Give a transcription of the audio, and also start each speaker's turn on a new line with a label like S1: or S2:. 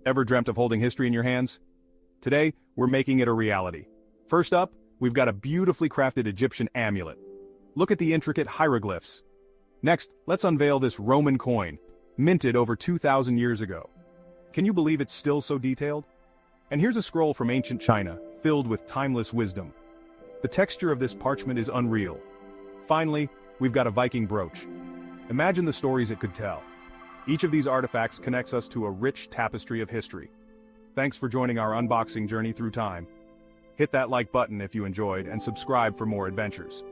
S1: Ever dreamt of holding history in your hands? Today, we're making it a reality. First up, we've got a beautifully crafted Egyptian amulet. Look at the intricate hieroglyphs. Next, let's unveil this Roman coin, minted over 2,000 years ago. Can you believe it's still so detailed? And here's a scroll from ancient China, filled with timeless wisdom. The texture of this parchment is unreal. Finally, we've got a Viking brooch. Imagine the stories it could tell. Each of these artifacts connects us to a rich tapestry of history. Thanks for joining our unboxing journey through time. Hit that like button if you enjoyed and subscribe for more adventures.